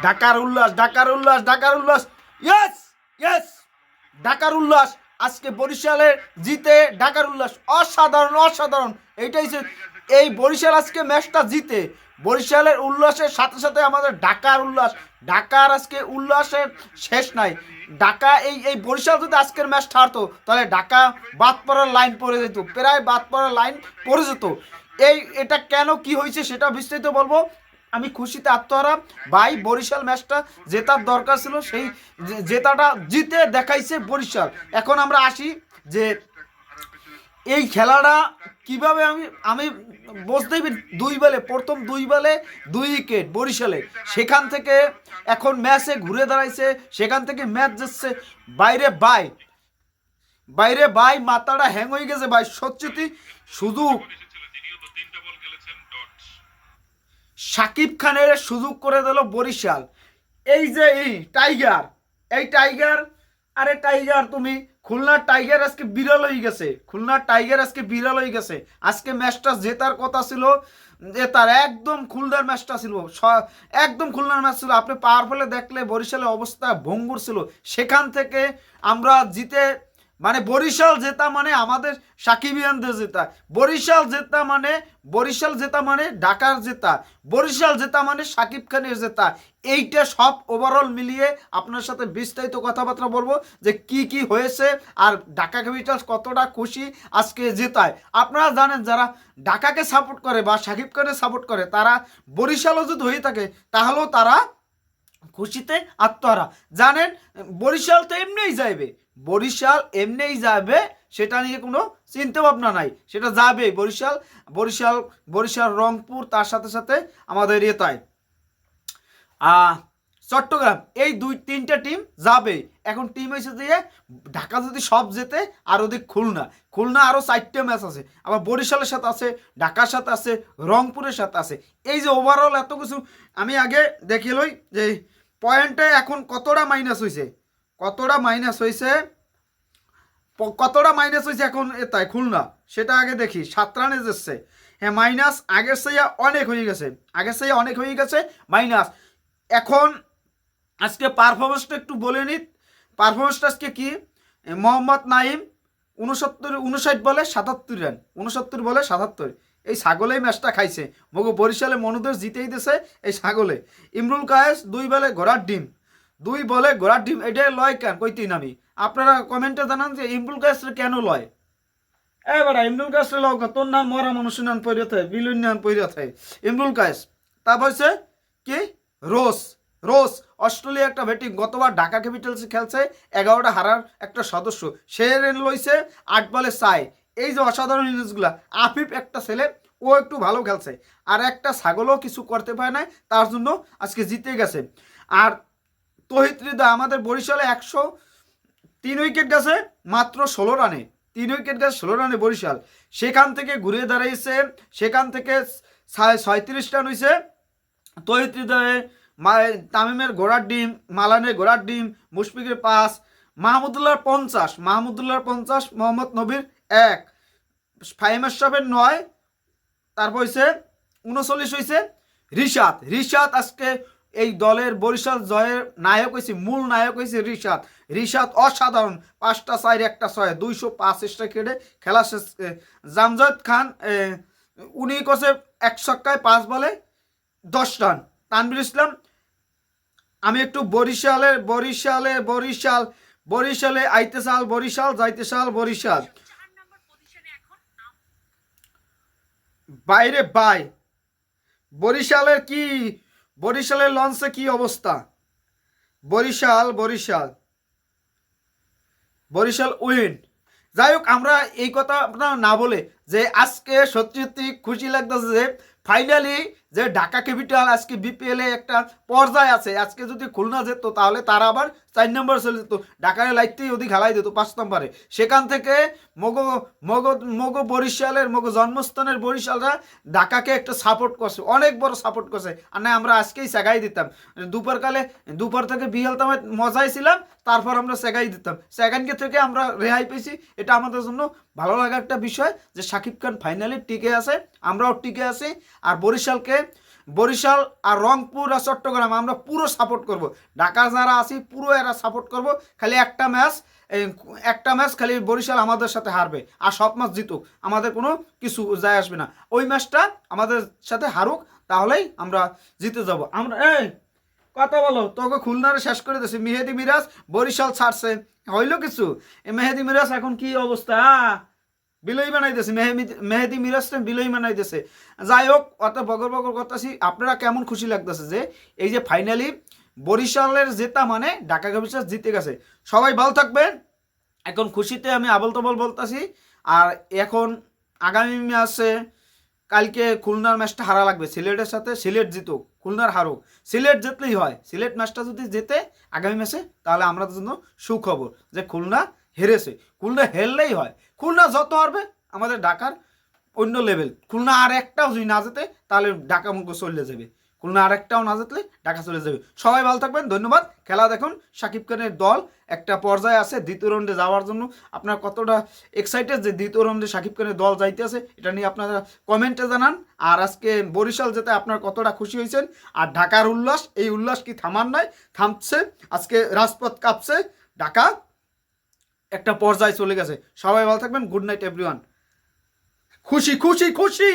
ঢাকার উল্লাস, ঢাকার উল্লাস, ঢাকার উল্লাস। ইয়েস, ইয়েস, ঢাকার উল্লাস। আজকে বরিশালের জিতে ঢাকার উল্লাস অসাধারণ, অসাধারণ। এইটাই এই বরিশাল আজকে ম্যাচটা জিতে বরিশালের উল্লাসের সাথে সাথে আমাদের ঢাকার উল্লাস, ঢাকার আজকে উল্লাসের শেষ নাই। ঢাকা এই বরিশাল যদি আজকের ম্যাচটা হারতো তাহলে ঢাকা বাদ পড়ার লাইন পড়ে যেত, প্রায় বাদ পড়ার লাইন পড়ে যেত। এটা কেন কি হয়েছে সেটা বিস্তারিত বলবো। আমি খুশিতে আত্মহারা ভাই, বরিশাল ম্যাচটা জেতার দরকার ছিল, সেই জেতাটা জিতে দেখাইছে বরিশাল। এখন আমরা আসি যে এই খেলাটা কিভাবে আমি আমি বুঝতেই দুই বলে প্রথম 2 বলে 2 উইকেট বরিশালে, সেখান থেকে এখন ম্যাচে ঘুরে দাঁড়াইছে, সেখান থেকে ম্যাচ যাচ্ছে বাইরে বাই বাইরে ভাই, মাথাটা হ্যাং হয়ে গেছে ভাই সত্যি। সুযোগ সাকিব খানের সুযোগ করে দিল বরিশাল। এই যে এই টাইগার, আরে টাইগার তুমি, খুলনার টাইগার আজকে বিড়াল হয়ে গেছে, খুলনার টাইগার আজকে বিড়াল হয়ে গেছে। আজকে ম্যাচটা জেতার কথা ছিল, জেতার একদম খুলনার ম্যাচটা ছিল, একদম খুলনার ম্যাচ ছিল। আপনি পাওয়ার ফলে দেখলে বরিশালের অবস্থা ভঙ্গুর ছিল, সেখান থেকে আমরা জিতে মানে বরিশাল জেতা মানে আমাদের সাকিবিয়ানদের জেতা, বরিশাল জেতা মানে ঢাকার জেতা, বরিশাল জেতা মানে সাকিব খানের জেতা। এইটা সব ওভারঅল মিলিয়ে আপনার সাথে বিস্তারিত কথাবার্তা বলবো যে কি কি হয়েছে আর ঢাকা ক্যাপিটালস কতটা খুশি আজকে জেতায়। আপনারা জানেন যারা ঢাকাকে সাপোর্ট করে বা সাকিব খানের সাপোর্ট করে তারা বরিশালও যদি হয়ে থাকে তাহলেও তারা খুশিতে আত্মহারা। জানেন বরিশাল তো এমনিই যাইবে, বরিশাল এমনিই যাবে, সেটা নিয়ে কোনো চিন্তা ভাবনা নাই, সেটা যাবে বরিশাল, বরিশাল বরিশাল রংপুর, তার সাথে সাথে আমাদের এতায় চট্টগ্রাম, এই 2-3টা টিম যাবে। এখন টিম হয়েছে দিয়ে ঢাকা যদি সব যেতে আর ওদিক খুলনা আরও 4টে ম্যাচ আছে, আবার বরিশালের সাথে আছে, ঢাকার সাথে আছে, রংপুরের সাথে আছে। এই যে ওভারঅল এত কিছু আমি আগে দেখে লই যে পয়েন্টে এখন কতটা মাইনাস হয়েছে, কতটা মাইনাস হয়েছে এখন এটাই খুলনা, সেটা আগে দেখি। 7 রানে যাচ্ছে, হ্যাঁ মাইনাস আগের চেয়ে অনেক হয়ে গেছে, মাইনাস। এখন আজকে পারফরমেন্সটা একটু বলে নিই, পারফরমেন্সটা আজকে কি, মোহাম্মদ নাইম 59 বলে 77 রান, 69 বলে 77, এই ছাগলেই ম্যাচটা খাইছে। মগো বরিশালে মনুদের জিতেই দিছে এই ছাগলে। ইমরুল কায়েস 2 বলে ঘোড়ার ডিম, এটাই লয় কেন কইতেই নামি। আপনারা কমেন্টে জানান যে ইমরুল কায়েসের কেন লয়। এবারে ইমরুল কায়েসের লয়, তোর নাম মরা মনুষ্য নাম পৈরত হয়, বিলুন নাম পৈরত হয় ইমরুল কায়েস। তারপর হচ্ছে কি রোস অস্ট্রেলিয়া একটা ব্যাটিং, গতবার ঢাকা ক্যাপিটালস খেলছে 11টা হারার একটা সদস্য, সে রেন লইছে 8 বলে 6। এই যে অসাধারণ ইনিংসগুলা, আফিফ একটা ছেলে ও একটু ভালো খেলছে, আর একটা ছাগলও কিছু করতে পারে না, তার জন্য আজকে জিতে গেছে। আর তহিদ হৃদয় আমাদের বরিশালে 103 উইকেট গেছে মাত্র 16 রানে, 3 উইকেট গেছে 16 রানে বরিশাল, সেখান থেকে ঘুরে দাঁড়িয়েছে, সেখান থেকে 37 রান হয়েছে তহিদ হৃদয়ে, তামিমের ঘোড়ার ডিম, মালানের ঘোড়ার ডিম, মুশফিকের 5, মাহমুদুল্লাহর 50, মোহাম্মদ নবীর 1, ফাহিম আশরাফের 9, তারপর হয়েছে 39 হয়েছে রিশাদ আজকে এই দলের বরিশাল জয়ের নায়ক হয়েছে, মূল নায়ক হয়েছে রিশাদ অসাধারণ, 5টা 4 1টা 6, 205 কেটে খেলা শেষ। জামজাদ খান উনি করছে 1 ছক্কায় 5 বলে 10 রান। তানভীর ইসলাম, আমি একটু বরিশালে আইতে সাল বরিশাল, যাইতে সাল বরিশাল, বাইরে বাই বরিশালের লঞ্চে কি অবস্থা, বরিশাল উইন। যাই হোক, আমরা এই কথা না বলে যে আজকে সত্যি খুশি লাগতেছে যে ফাইনালি যে ঢাকা ক্যাপিটাল আজকে বিপিএল এ একটা পর্যায়ে আছে। আজকে যদি খুলনা যেত তাহলে তারা আবার 4 নম্বর চলে যেত, ঢাকার লাইটতেই ওদিক খেলাই দিত 5 নম্বরে। সেখান থেকে মগো বরিশালের জন্মস্থানের বরিশালরা ঢাকাকে একটা সাপোর্ট করছে, অনেক বড় সাপোর্ট করছে। আর না আমরা আজকেই সেগাই দিতাম, দুপুর থেকে বিকেল তো মজাই ছিলাম, তারপর আমরা সেগাই দিতাম, সেখানকে থেকে আমরা রেহাই পেয়েছি। এটা আমাদের জন্য ভালো লাগা একটা বিষয় যে সাকিব খান ফাইনালি টিকে আছে, আমরাও টিকে আছি। আর বরিশাল আর রংপুর আর চট্টগ্রাম আমরা পুরো সাপোর্ট করব। ঢাকা যারা আছি পুরো এরা সাপোর্ট করব। খালি একটা ম্যাচ খালি বরিশাল আমাদের সাথে হারবে, আর সব ম্যাচ জিতুক, আমাদের কোনো কিছু যায় আসবে না। ওই ম্যাচটা আমাদের সাথে হারুক, তাহলেই আমরা জিতে যাব। আমরা এই কথা বলো, তোকে খুলনারে শেষ করে দিয়েছে মেহেদি মিরাজ, বরিশাল ছাড়ছে, হইলো কিছু? মেহেদি মিরাজ এখন কি অবস্থা, বিলই বানাইতেছে, মেহেদি মিরাজটা বিলই বানাইতেছে। যাই হোক, অত বগর বগর করতেছি, আপনারা কেমন খুশি লাগতেছে যে এই যে ফাইনালি বরিশালের জেতা মানে ঢাকা ক্যাপিটালস জিতে গেছে? সবাই ভালো থাকবেন। এখন খুশিতে আমি আবল তবল বলতেছি। আর এখন আগামী ম্যাচে কালকে খুলনার ম্যাচটা হারা লাগবে সিলেটের সাথে। সিলেট জিতুক, খুলনার হারুক, সিলেট জিতলেই হয়। সিলেট ম্যাচটা যদি জেতে আগামী ম্যাচে, তাহলে আমরা জন্য সুখবর যে খুলনা হেরেছে। খুলনা হেরলেই হয়, খুলনা যত হারবে আমাদের ঢাকার অন্য লেভেল। খুলনা আর একটাও যদি না যেতে তাহলে ঢাকা মুখ চলে যাবে। খুলনা আর একটাও না জিতলে ঢাকা চলে যাবে। সবাই ভালো থাকবেন, ধন্যবাদ। খেলা দেখুন, শাকিব খানের দল একটা পর্যায়ে আছে দ্বিতীয় রাউন্ডে যাওয়ার জন্য। আপনারা কতটা এক্সাইটেড যে দ্বিতীয় রাউন্ডে শাকিব খানের দল যাইতে আছে, এটা নিয়ে আপনারা কমেন্টে জানান। আর আজকে বরিশাল যেতে আপনারা কতটা খুশি হয়েছেন, আর ঢাকার উল্লাস, এই উল্লাস কি থামার নাই? থামছে। আজকে রাজপথ কাঁপছে, ঢাকা একটা পর্যায়ে চলে গেছে। সবাই ভালো থাকবেন, গুড নাইট এভরিওয়ান। খুশি খুশি খুশি।